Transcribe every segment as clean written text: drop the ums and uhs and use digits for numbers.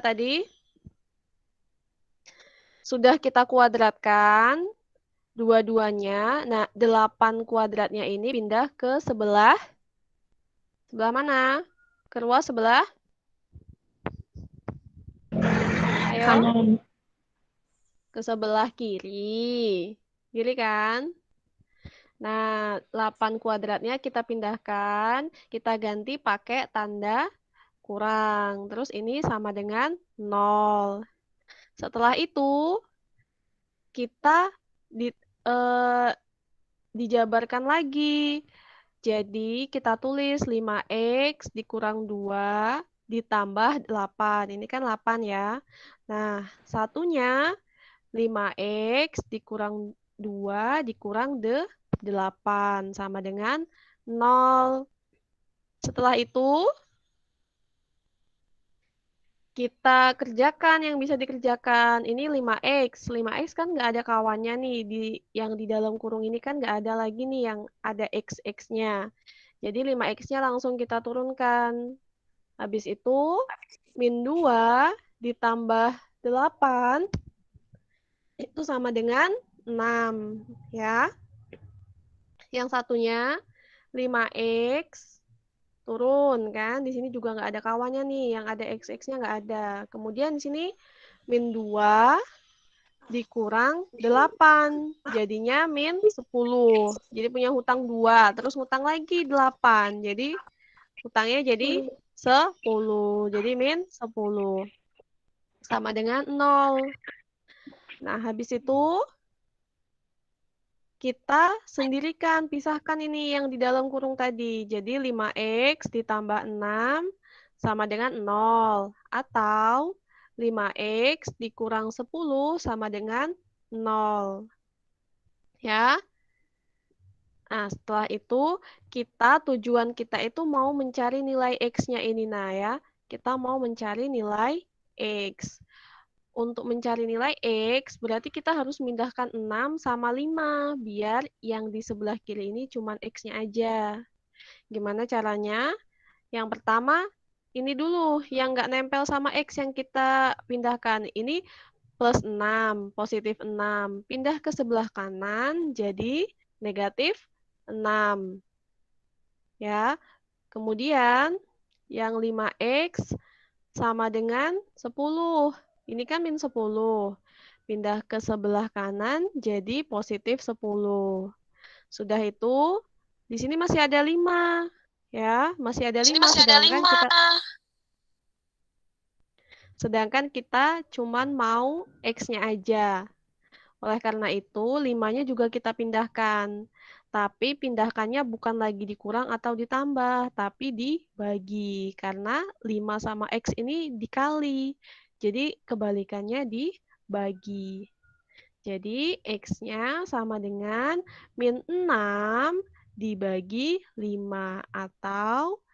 tadi sudah kita kuadratkan dua-duanya. Nah, 8 kuadratnya ini pindah ke sebelah mana? Ke ruas sebelah? Ayo. Kanan. Ke sebelah kiri. Kiri kan? Nah, 8 kuadratnya kita pindahkan. Kita ganti pakai tanda kurang. Terus ini sama dengan 0. Setelah itu, kita dijabarkan lagi. Jadi kita tulis 5x dikurang 2 ditambah 8. Ini kan 8 ya. Nah, satunya 5x dikurang 2 dikurang 8 sama dengan 0. Setelah itu kita kerjakan yang bisa dikerjakan. Ini 5x. 5x kan nggak ada kawannya nih. Yang di dalam kurung ini kan nggak ada lagi nih yang ada x-nya. Jadi 5x-nya langsung kita turunkan. Habis itu min 2 ditambah 8 itu sama dengan 6. Ya. Yang satunya 5x turun kan. Di sini juga nggak ada kawannya nih. Yang ada x-nya nggak ada. Kemudian di sini min 2 dikurang 8. Jadinya min 10. Jadi punya hutang 2. Terus hutang lagi 8. Jadi hutangnya jadi 10. Jadi min 10. Sama dengan 0. Nah, habis itu kita sendirikan, pisahkan ini yang di dalam kurung tadi. Jadi 5x ditambah 6 sama dengan 0. Atau 5x dikurang 10 sama dengan 0. Ya. Nah, setelah itu tujuan kita itu mau mencari nilai x-nya ini. Nah ya, kita mau mencari nilai x. Untuk mencari nilai X, berarti kita harus memindahkan 6 sama 5, biar yang di sebelah kiri ini cuma X-nya aja. Gimana caranya? Yang pertama, ini dulu, yang nggak nempel sama X yang kita pindahkan. Ini plus 6, positif 6. Pindah ke sebelah kanan, jadi negatif 6. Ya, kemudian yang 5X sama dengan 10. Ini kan min 10. Pindah ke sebelah kanan jadi positif 10. Sudah itu, di sini masih ada 5. Ya, masih ada Di sini 5 masih ada 5. sedangkan kita cuman mau X-nya aja. Oleh karena itu, 5-nya juga kita pindahkan. Tapi pindahkannya bukan lagi dikurang atau ditambah, tapi dibagi. Karena 5 sama X ini dikali. Jadi kebalikannya dibagi. Jadi X-nya sama dengan min 6 dibagi 5. Atau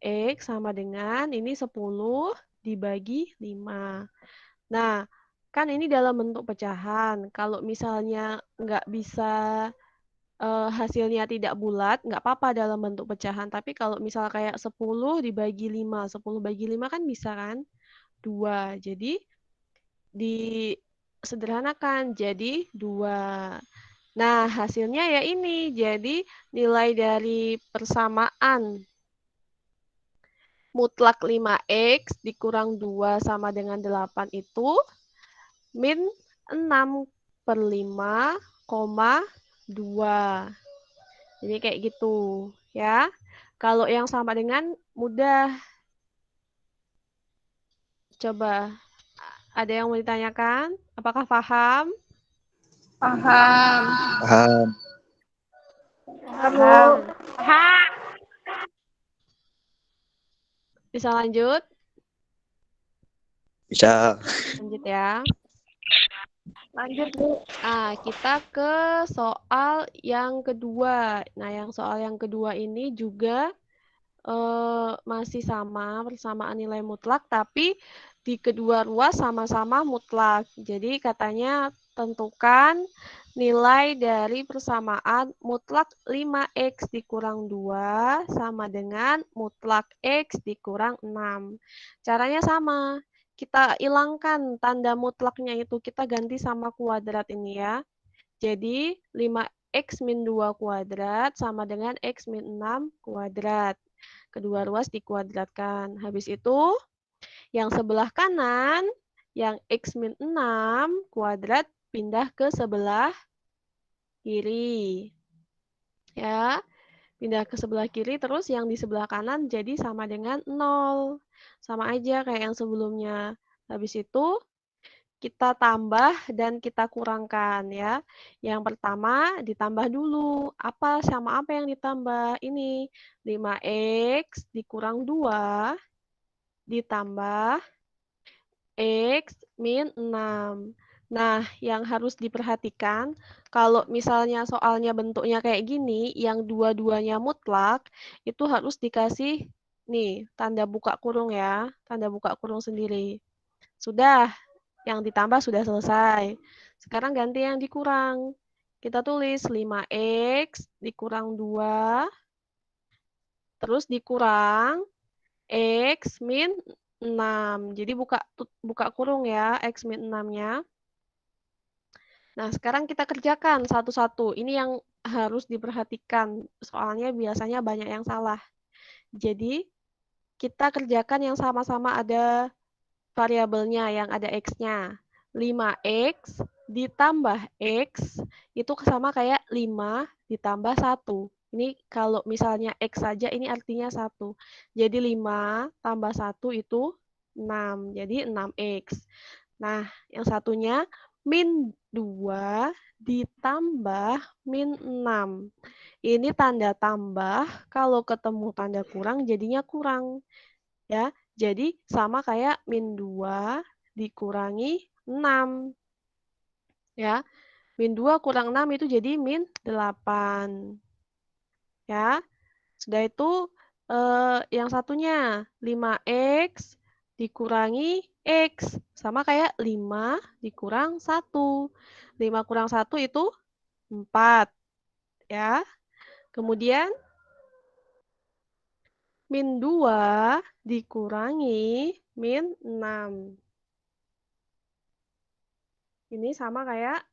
X sama dengan ini 10 dibagi 5. Nah, kan ini dalam bentuk pecahan. Kalau misalnya nggak bisa hasilnya tidak bulat, nggak apa-apa dalam bentuk pecahan. Tapi kalau misal kayak 10 dibagi 5, 10 bagi 5 kan bisa kan? 2. Jadi disederhanakan jadi 2. Nah, hasilnya ya ini. Jadi nilai dari persamaan mutlak 5x dikurang 2 sama dengan 8 itu min 6/5,2. Jadi kayak gitu ya. Kalau yang sama dengan mudah. Coba ada yang mau ditanyakan? Apakah paham? Paham. Paham. Paham. Bisa lanjut? Bisa. Lanjut ya. Lanjut, Bu. Kita ke soal yang kedua. Nah, yang soal yang kedua ini juga masih sama, persamaan nilai mutlak, tapi di kedua ruas sama-sama mutlak. Jadi katanya tentukan nilai dari persamaan mutlak 5x dikurang 2 sama dengan mutlak x dikurang 6. Caranya sama. kita hilangkan tanda mutlaknya itu, kita ganti sama kuadrat ini ya. Jadi 5x min 2 kuadrat sama dengan x min 6 kuadrat. Kedua ruas dikuadratkan. Habis itu yang sebelah kanan, yang x min 6 kuadrat pindah ke sebelah kiri. Ya, pindah ke sebelah kiri, terus yang di sebelah kanan jadi sama dengan 0. Sama aja kayak yang sebelumnya. Habis itu kita tambah dan kita kurangkan ya. Yang pertama ditambah dulu. Sama apa yang ditambah? Ini 5x dikurang 2 ditambah X min 6. Nah, yang harus diperhatikan, kalau misalnya soalnya bentuknya kayak gini, yang dua-duanya mutlak, itu harus dikasih nih, tanda buka kurung ya, tanda buka kurung sendiri. Sudah, yang ditambah sudah selesai. Sekarang ganti yang dikurang. Kita tulis 5x dikurang 2, terus dikurang X min 6. Jadi buka kurung ya, X min 6-nya. Nah, sekarang kita kerjakan satu-satu. Ini yang harus diperhatikan, soalnya biasanya banyak yang salah. Jadi, kita kerjakan yang sama-sama ada variabelnya, yang ada X-nya. 5X ditambah X, itu sama kayak 5 ditambah 1. Ini kalau misalnya X saja, ini artinya 1. Jadi 5 tambah 1 itu 6. Jadi 6X. Nah, yang satunya min 2 ditambah min 6. Ini tanda tambah, kalau ketemu tanda kurang jadinya kurang. Ya, jadi sama kayak min 2 dikurangi 6. Ya, min 2 kurang 6 itu jadi min 8. Ya, sudah itu yang satunya 5x dikurangi x. Sama kayak 5 dikurang 1. 5 kurang 1 itu 4. Ya, kemudian min 2 dikurangi min 6. Ini sama kayak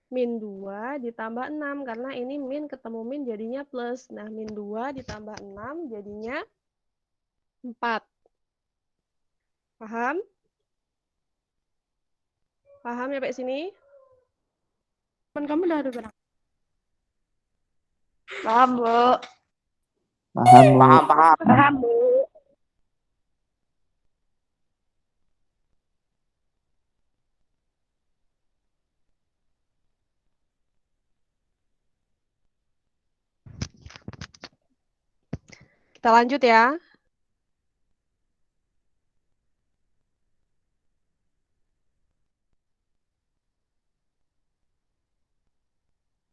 min 2 ditambah 6. Karena ini min ketemu min jadinya plus. Nah, min 2 ditambah 6 jadinya 4. Paham? Paham ya Pak sini? Teman kamu udah ada berapa? Paham, Bu. Paham, Bu. Paham, Bu. Kita lanjut ya.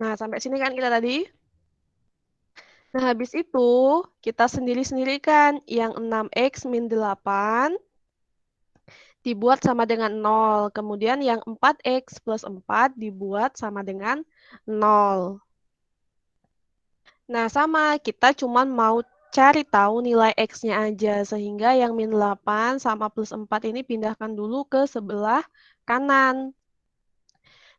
Nah, sampai sini kan kita tadi. Nah, habis itu kita sendiri-sendirikan yang 6x min 8 dibuat sama dengan 0. Kemudian yang 4x plus 4 dibuat sama dengan 0. Nah, sama. Kita cuma mau cari tahu nilai x-nya aja. Sehingga yang min 8 sama plus 4 ini pindahkan dulu ke sebelah kanan.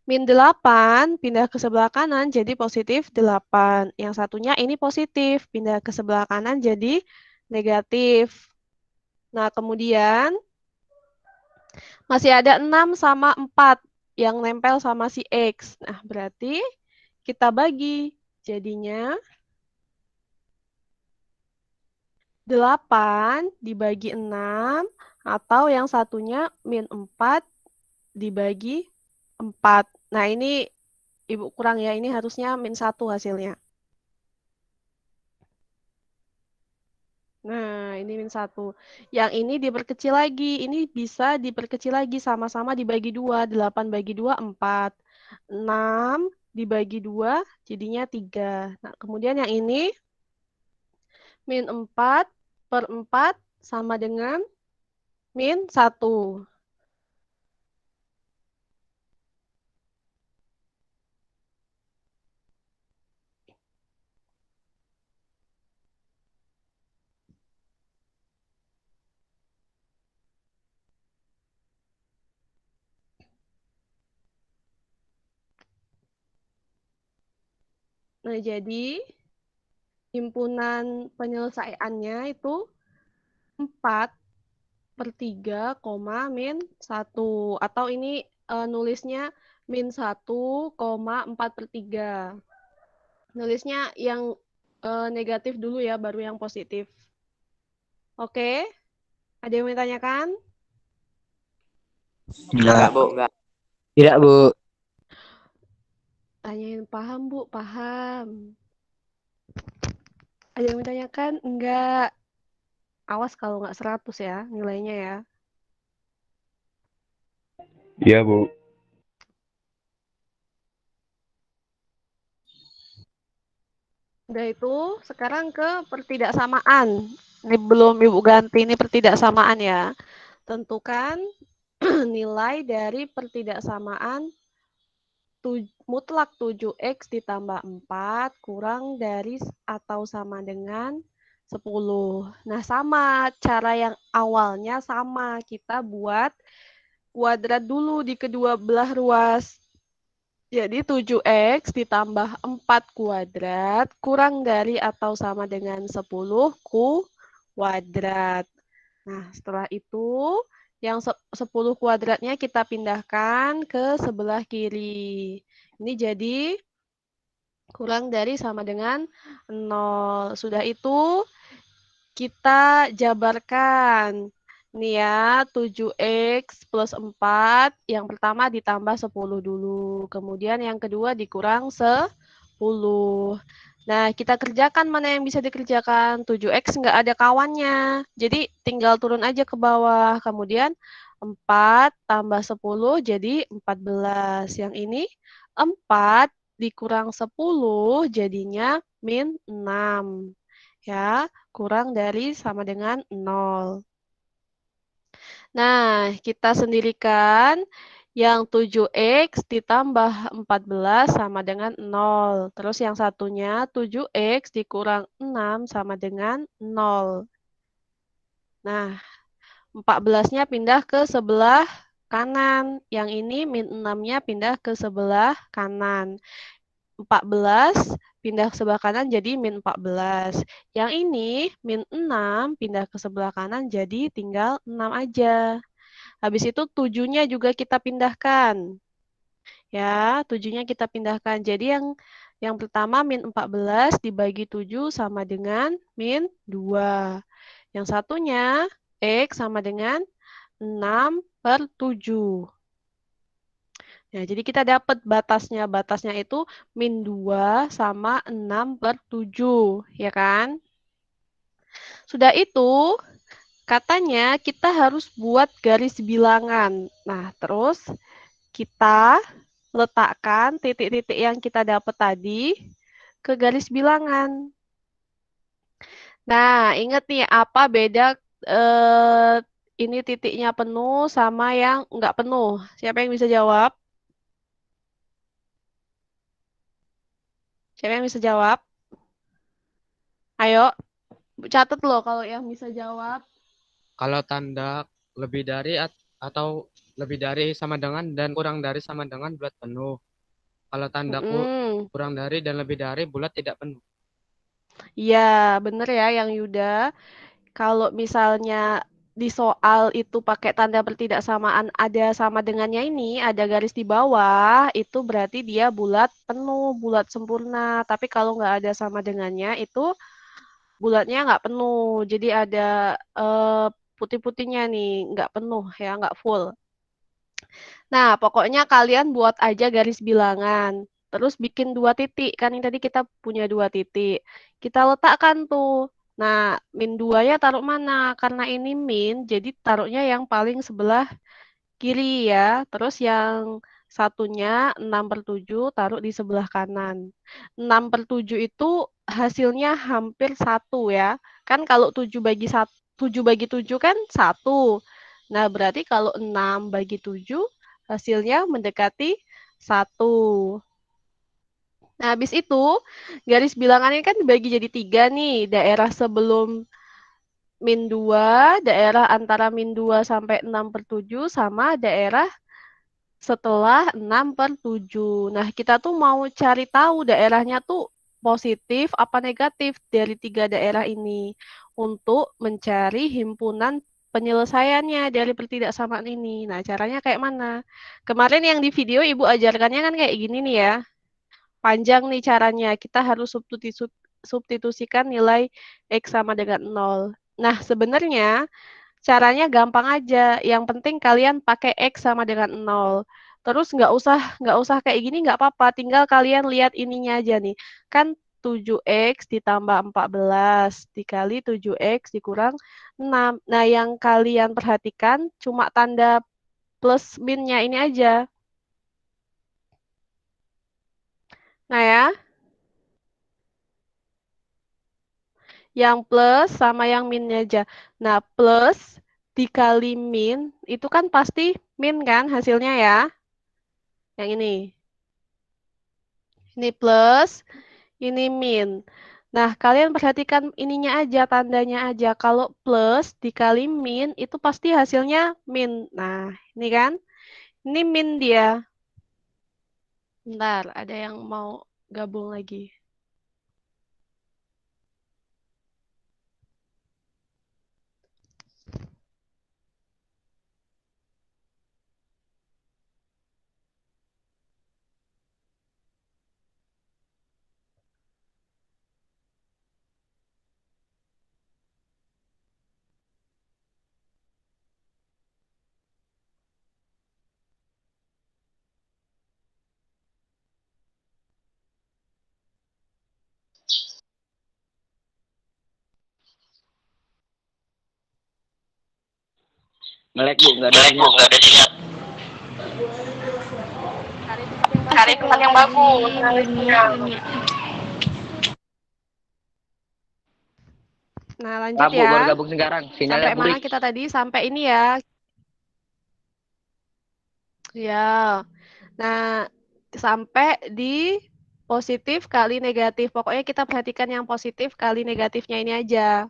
Min 8 pindah ke sebelah kanan jadi positif 8. Yang satunya ini positif, pindah ke sebelah kanan jadi negatif. Nah, kemudian masih ada 6 sama 4 yang nempel sama si X. Nah, berarti kita bagi. Jadinya 8 dibagi 6 atau yang satunya min 4 dibagi 4. Nah, ini Ibu kurang ya, ini harusnya min 1 hasilnya. Nah, ini min 1. Yang ini diperkecil lagi. Ini bisa diperkecil lagi. Sama-sama dibagi 2. 8 bagi 2, 4. 6 dibagi 2, jadinya 3. Nah, kemudian yang ini, min 4 per 4 sama dengan min 1. Nah, jadi himpunan penyelesaiannya itu 4/3, min 1. Atau ini nulisnya min 1,4/3. Nulisnya yang negatif dulu ya, baru yang positif. Oke, ada yang mau ditanyakan? Enggak. Bu, enggak. Tidak, Bu. Tanyain paham, Bu, paham. Ada yang mau ditanyakan? Enggak. Awas kalau nggak 100 ya nilainya ya. Iya, Bu. Udah itu, sekarang ke pertidaksamaan. Ini belum Ibu ganti, ini pertidaksamaan ya. Tentukan nilai dari pertidaksamaan mutlak 7x ditambah 4 kurang dari atau sama dengan 10. Nah, sama. Cara yang awalnya sama. Kita buat kuadrat dulu di kedua belah ruas. Jadi 7x ditambah 4 kuadrat kurang dari atau sama dengan 10 kuadrat. Nah, setelah itu yang 10 kuadratnya kita pindahkan ke sebelah kiri. Ini jadi kurang dari sama dengan 0. Sudah itu kita jabarkan. Ini ya, 7x plus 4. Yang pertama ditambah 10 dulu. Kemudian yang kedua dikurang 10. Nah, kita kerjakan mana yang bisa dikerjakan. 7x nggak ada kawannya. Jadi tinggal turun aja ke bawah. Kemudian 4 tambah 10 jadi 14. Yang ini 4 dikurang 10 jadinya min 6. Ya, kurang dari sama dengan 0. Nah, kita sendirikan yang 7x ditambah 14 sama dengan 0. Terus yang satunya 7x dikurang 6 sama dengan 0. Nah, 14-nya pindah ke sebelah kanan. Yang ini min 6-nya pindah ke sebelah kanan. 14 pindah ke sebelah kanan jadi min 14. Yang ini min 6 pindah ke sebelah kanan jadi tinggal 6 aja. Habis itu 7-nya juga kita pindahkan. Ya, 7-nya kita pindahkan. Jadi yang pertama min 14 dibagi 7 sama dengan min 2. Yang satunya X sama dengan 6/7. Ya, jadi kita dapat batasnya. Batasnya itu min 2 sama 6/7, ya kan? Sudah itu, katanya kita harus buat garis bilangan. Nah, terus kita letakkan titik-titik yang kita dapat tadi ke garis bilangan. Nah, ingat nih apa beda ini titiknya penuh sama yang nggak penuh. Siapa yang bisa jawab? Siapa yang bisa jawab? Ayo, catat loh kalau yang bisa jawab. Kalau tanda lebih dari atau lebih dari sama dengan dan kurang dari sama dengan bulat penuh. Kalau tanda kurang dari dan lebih dari bulat tidak penuh. Iya, bener ya yang Yuda. Kalau misalnya di soal itu pakai tanda pertidaksamaan ada sama dengannya ini, ada garis di bawah, itu berarti dia bulat penuh, bulat sempurna. Tapi kalau nggak ada sama dengannya, itu bulatnya nggak penuh. Jadi ada putih-putihnya nih, nggak penuh ya, nggak full. Nah, pokoknya kalian buat aja garis bilangan. Terus bikin 2 titik. Kan yang tadi kita punya 2 titik. Kita letakkan tuh. Nah, min 2-nya taruh mana? Karena ini min, jadi taruhnya yang paling sebelah kiri ya. Terus yang satunya 6/7 taruh di sebelah kanan. 6/7 itu hasilnya hampir 1 ya. Kan kalau 7 bagi 7 kan 1. Nah, berarti kalau 6 bagi 7 hasilnya mendekati 1. Nah, habis itu garis bilangannya kan dibagi jadi 3 nih. Daerah sebelum min 2, daerah antara min 2 sampai 6/7, sama daerah setelah 6/7. Nah, kita tuh mau cari tahu daerahnya tuh positif apa negatif dari tiga daerah ini untuk mencari himpunan penyelesaiannya dari pertidaksamaan ini. Nah, caranya kayak mana? Kemarin yang di video Ibu ajarkannya kan kayak gini nih ya. Panjang nih caranya. Kita harus substitusikan nilai X sama dengan 0. Nah, sebenarnya caranya gampang aja. Yang penting kalian pakai X sama dengan 0. Terus nggak usah kayak gini nggak apa-apa. Tinggal kalian lihat ininya aja nih. Kan 7X ditambah 14 dikali 7X dikurang 6. Nah, yang kalian perhatikan cuma tanda plus minnya ini aja. Nah ya, yang plus sama yang minnya aja. Nah, plus dikali min itu kan pasti min kan hasilnya ya. Yang ini. Ini plus, ini min. Nah, kalian perhatikan ininya aja, tandanya aja. Kalau plus dikali min itu pasti hasilnya min. Nah, ini kan. Ini min dia. Bentar, ada yang mau gabung lagi. Melek Bu, nggak ada sinyal. Cari tempat yang bagus. Nah, lanjut Bu, ya. baru gabung sekarang. Sinyalnya Sampai mana kita tadi? Sampai ini ya. Ya. Nah, sampai di positif kali negatif. Pokoknya kita perhatikan yang positif kali negatifnya ini aja.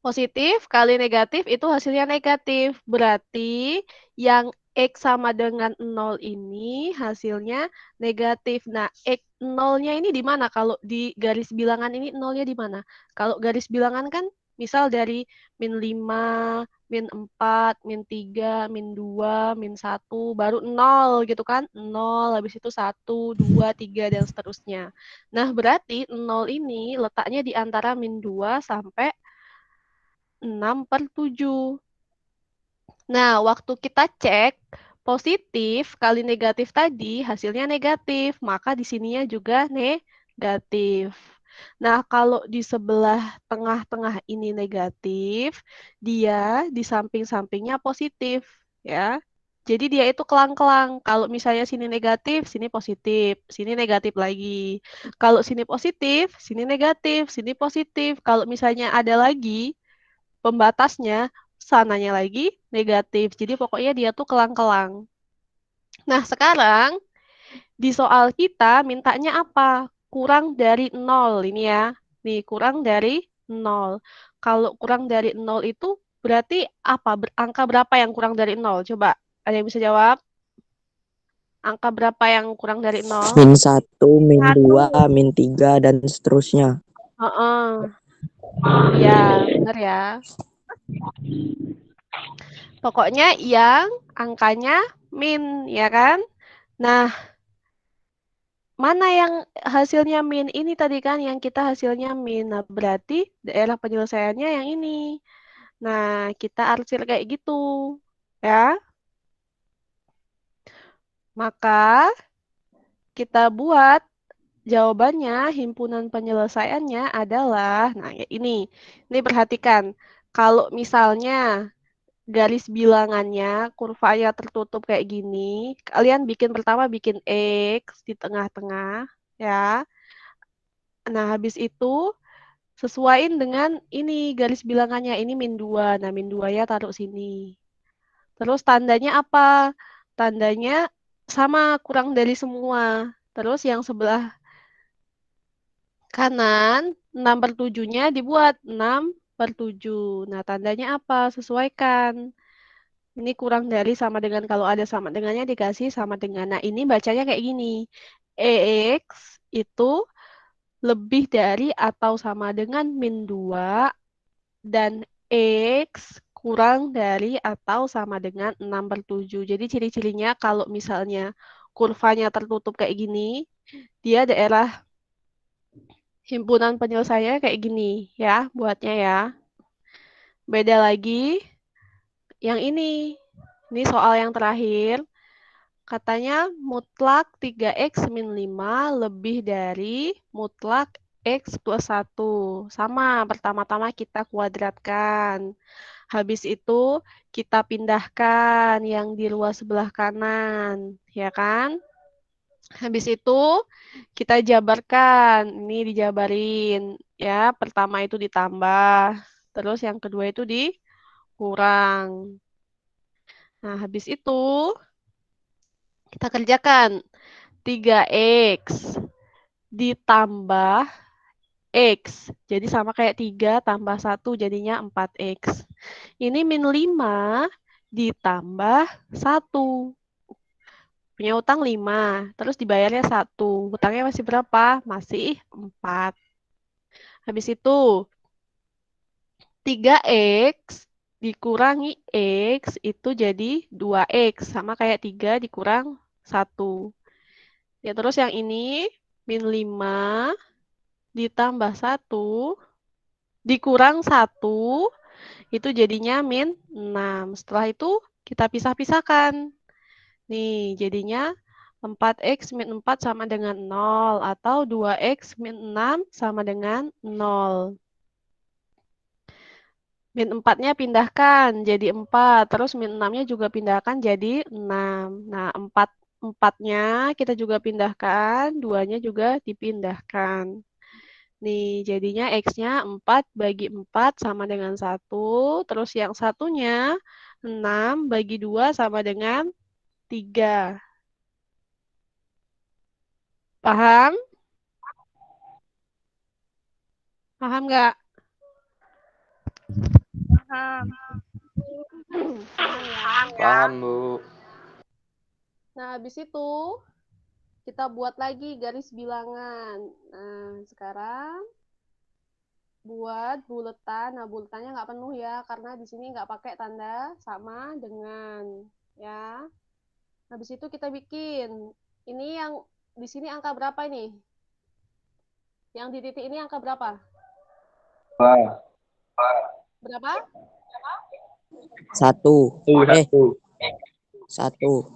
Positif kali negatif itu hasilnya negatif. Berarti yang X sama dengan 0 ini hasilnya negatif. Nah, X 0-nya ini di mana? Kalau di garis bilangan ini 0-nya di mana? Kalau garis bilangan kan misal dari min 5, min 4, min 3, min 2, min 1, baru 0 gitu kan. 0, habis itu 1, 2, 3, dan seterusnya. Nah, berarti 0 ini letaknya di antara min 2 sampai 6/7. Nah, waktu kita cek positif kali negatif tadi, hasilnya negatif. Maka di sininya juga negatif. Nah, kalau di sebelah tengah-tengah ini negatif, dia di samping-sampingnya positif. Ya. Jadi dia itu kelang-kelang. Kalau misalnya sini negatif, sini positif. Sini negatif lagi. Kalau sini positif, sini negatif. Sini positif. Kalau misalnya ada lagi pembatasnya, sananya lagi negatif. Jadi pokoknya dia tuh kelang-kelang. Nah, sekarang di soal kita mintanya apa? Kurang dari 0 ini ya. Nih, kurang dari 0. Kalau kurang dari 0 itu berarti apa? Angka berapa yang kurang dari 0? Coba, ada yang bisa jawab? Angka berapa yang kurang dari 0? Min 1, min 2, min 3, dan seterusnya. Ya, benar ya. Pokoknya yang angkanya min, ya kan? Nah, mana yang hasilnya min? Ini tadi kan yang kita hasilnya min. Nah, berarti daerah penyelesaiannya yang ini. Nah, kita arsir kayak gitu. Ya. Maka kita buat jawabannya, himpunan penyelesaiannya adalah, nah ini. Ini perhatikan. Kalau misalnya garis bilangannya, kurvanya tertutup kayak gini, kalian pertama bikin X di tengah-tengah, ya. Nah, habis itu sesuaiin dengan ini garis bilangannya, ini min 2. Nah, min 2 ya taruh sini. Terus tandanya apa? Tandanya sama, kurang dari semua. Terus yang sebelah kanan, 6/7-nya dibuat 6/7. Nah, tandanya apa? Sesuaikan. Ini kurang dari sama dengan, kalau ada sama dengannya dikasih sama dengan. Nah, ini bacanya kayak gini. EX itu lebih dari atau sama dengan min 2 dan X kurang dari atau sama dengan 6/7. Jadi ciri-cirinya kalau misalnya kurvanya tertutup kayak gini, dia daerah himpunan penyelesaiannya kayak gini ya, buatnya ya. Beda lagi yang ini. Ini soal yang terakhir. Katanya mutlak 3X min 5 lebih dari mutlak X plus 1. Sama, pertama-tama kita kuadratkan. Habis itu kita pindahkan yang di ruas sebelah kanan, ya kan? Habis itu kita jabarkan. Ini dijabarin, ya. Pertama itu ditambah, terus yang kedua itu dikurang. Nah, habis itu kita kerjakan 3X ditambah X. Jadi sama kayak 3 tambah 1 jadinya 4X. Ini min 5 ditambah 1. Punya utang 5. Terus dibayarnya 1. Utangnya masih berapa? Masih 4. Habis itu 3X dikurangi X itu jadi 2X. Sama kayak 3 dikurang 1. Ya terus yang ini min 5 ditambah 1 dikurang 1 itu jadinya min 6. Setelah itu kita pisah-pisahkan. Nih, jadinya 4X min 4 sama dengan 0 atau 2X min 6 sama dengan 0. Min 4-nya pindahkan jadi 4, terus min 6-nya juga pindahkan jadi 6. Nah, 4-nya kita juga pindahkan, 2-nya juga dipindahkan. Nih, jadinya X-nya 4 bagi 4 sama dengan 1. Terus yang satunya 6 bagi 2 sama dengan 3. Paham? Paham nggak? Paham. Paham ya? Paham, Bu. Nah, habis itu kita buat lagi garis bilangan. Nah, sekarang buat buletan. Nah, buletannya nggak penuh ya, karena di sini nggak pakai tanda sama dengan. Ya. Habis itu kita bikin. Ini yang di sini angka berapa ini? Yang di titik ini angka berapa? Berapa? 1. Satu. 1.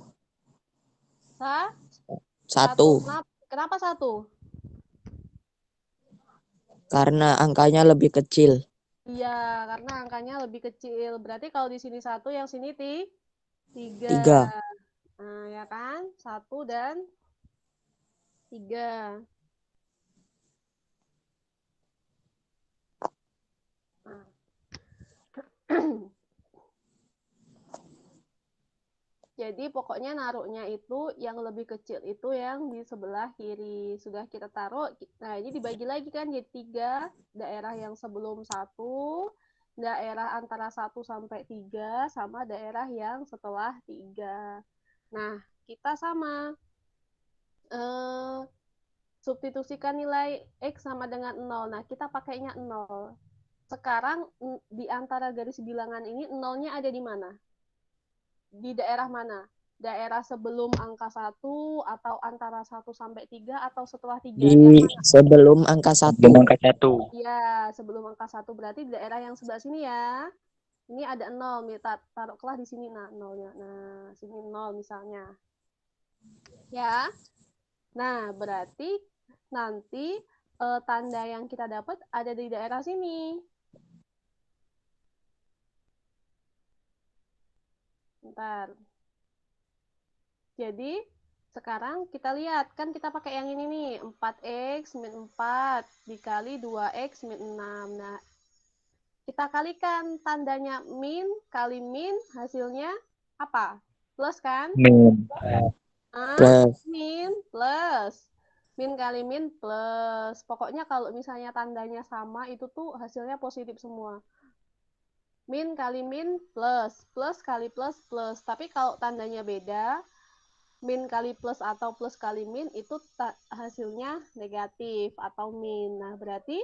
Sa? 1. Kenapa 1? Karena angkanya lebih kecil. Iya, karena angkanya lebih kecil. Berarti kalau di sini 1, yang sini 3. 3. Nah, ya kan? 1 dan 3. Nah. Jadi pokoknya naruhnya itu yang lebih kecil itu yang di sebelah kiri. Sudah kita taruh. Nah, ini dibagi lagi kan jadi 3. Daerah yang sebelum 1, daerah antara 1 sampai 3, sama daerah yang setelah 3. Nah, kita sama. Substitusikan nilai X sama dengan 0. Nah, kita pakainya 0. Sekarang di antara garis bilangan ini 0-nya ada di mana? Di daerah mana? Daerah sebelum angka 1 atau antara 1 sampai 3 atau setelah 3? Di sebelum angka 1. Iya, sebelum angka 1 berarti di daerah yang sebelah sini ya. Ini ada 0, taruhlah di sini. Nah, 0-nya. Nah, sini 0 misalnya. Ya. Nah, berarti nanti tanda yang kita dapat ada di daerah sini. Bentar. Jadi, sekarang kita lihat. Kan kita pakai yang ini nih. 4X min 4 dikali 2X min 6. Nah, kita kalikan tandanya min kali min, hasilnya apa? Plus kan? Min. Plus. Min plus. Min kali min plus. Pokoknya kalau misalnya tandanya sama, itu tuh hasilnya positif semua. Min kali min plus. Plus kali plus plus. Tapi kalau tandanya beda, min kali plus atau plus kali min itu hasilnya negatif atau min. Nah, berarti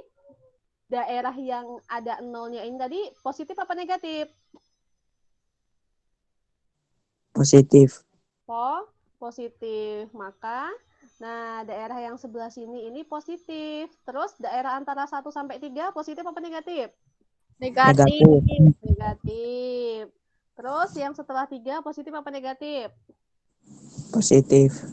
daerah yang ada nolnya ini tadi positif apa negatif? Positif. Positif. Maka, nah daerah yang sebelah sini ini positif. Terus daerah antara 1 sampai 3 positif apa negatif? Negatif. Negatif. Terus yang setelah 3 positif apa negatif? Positif.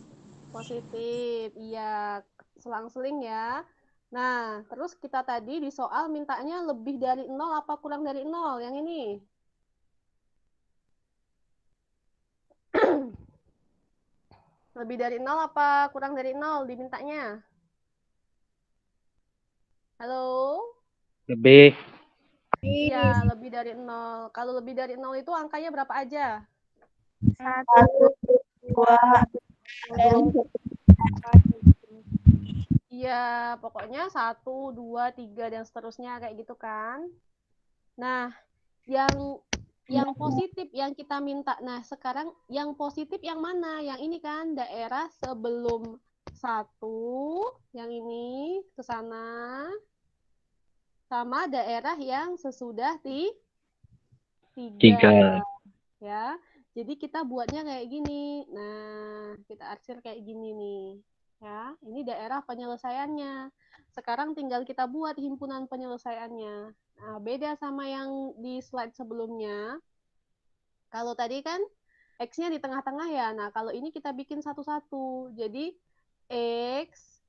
Positif, iya. Selang-seling ya. Nah, terus kita tadi di soal mintanya lebih dari 0 apa kurang dari 0? Yang ini. Lebih dari 0 apa kurang dari 0 dimintanya? Halo? Lebih. Iya, lebih dari 0. Kalau lebih dari 0 itu angkanya berapa aja? 1, 2, Iya, pokoknya 1, 2, 3, dan seterusnya kayak gitu kan. Nah, yang positif yang kita minta. Nah, sekarang yang positif yang mana? Yang ini kan daerah sebelum 1, yang ini ke sana, sama daerah yang sesudah 3. Ya. Jadi kita buatnya kayak gini. Nah, kita arsir kayak gini nih. Ya, ini daerah penyelesaiannya. Sekarang tinggal kita buat himpunan penyelesaiannya. Nah, beda sama yang di slide sebelumnya. Kalau tadi kan X-nya di tengah-tengah ya. Nah, kalau ini kita bikin satu-satu. Jadi, X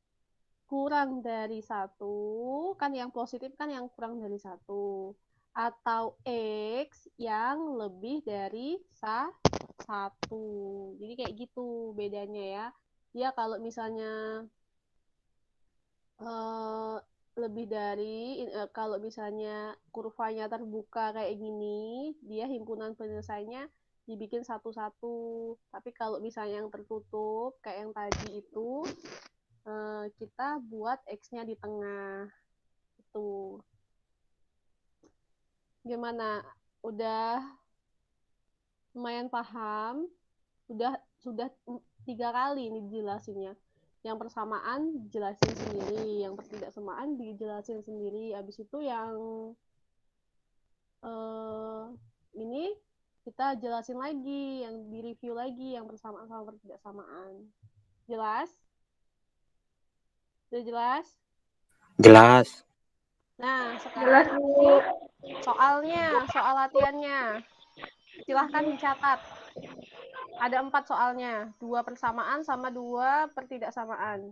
kurang dari 1, kan yang positif kan yang kurang dari 1. Atau X yang lebih dari 1. Jadi kayak gitu bedanya ya. Dia kalau misalnya lebih dari, kalau misalnya kurvanya terbuka kayak gini, dia himpunan penyelesaiannya dibikin satu-satu. Tapi kalau misalnya yang tertutup, kayak yang tadi itu, kita buat X-nya di tengah. Itu. Gimana? Udah lumayan paham? Sudah 3 kali ini dijelasinnya. Yang persamaan dijelasin sendiri, yang pertidaksamaan dijelasin sendiri. Habis itu yang ini kita jelasin lagi, yang direview lagi, yang persamaan sama pertidaksamaan. Jelas? Udah jelas? Jelas. Nah, sekarang ini soalnya, soal latihannya. Silahkan dicatat. Ada 4 soalnya, 2 persamaan sama 2 pertidaksamaan.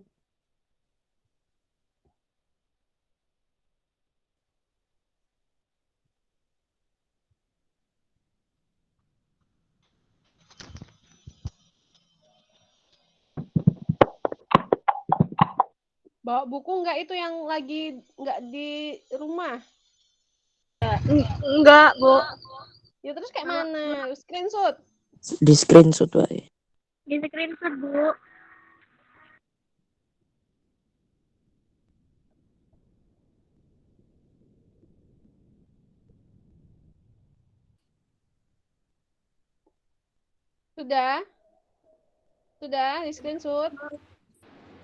Bawa buku nggak itu yang lagi nggak di rumah? Enggak, Bu. Ya terus kayak mana? Screenshot. Di screenshot wae. Di screenshot, Bu. Sudah? Sudah di screenshot?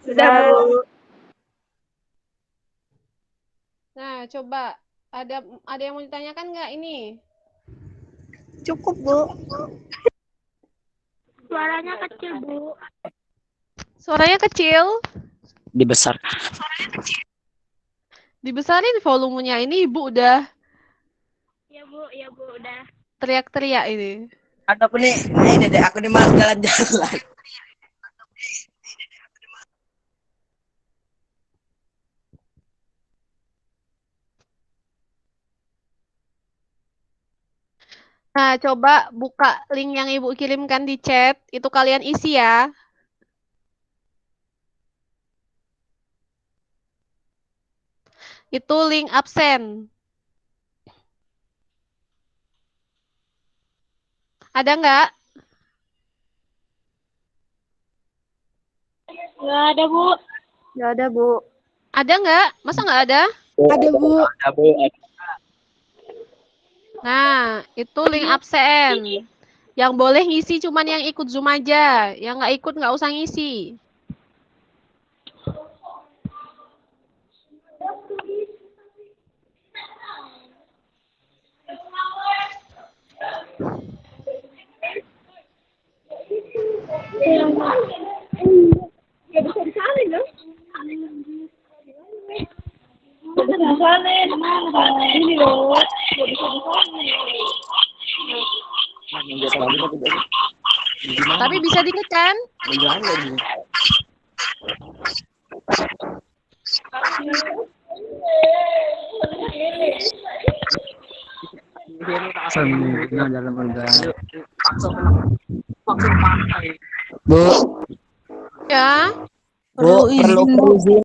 Sudah, Bu. Nah, coba ada yang mau ditanyakan nggak ini? Cukup, Bu. Suaranya kecil, Bu. Suaranya kecil. Dibesar. Dibesarin volumenya ini Ibu udah Iya, Bu. Iya, Bu. Udah. teriak-teriak ini. Aku nih, ini deh, aku nih malas jalan-jalan. Nah, coba buka link yang Ibu kirimkan di chat. Itu kalian isi ya. Itu link absen. Ada nggak? Nggak ada, Bu. Nggak ada, Bu. Ada nggak? Masa nggak ada? Ada, Bu. Ada, Bu. Nah, itu link absen. Yang boleh ngisi cuman yang ikut Zoom aja. Yang nggak ikut nggak usah ngisi. Ini loh. Tapi bisa dikit kan? Bu, Ya. Bu, perlu izin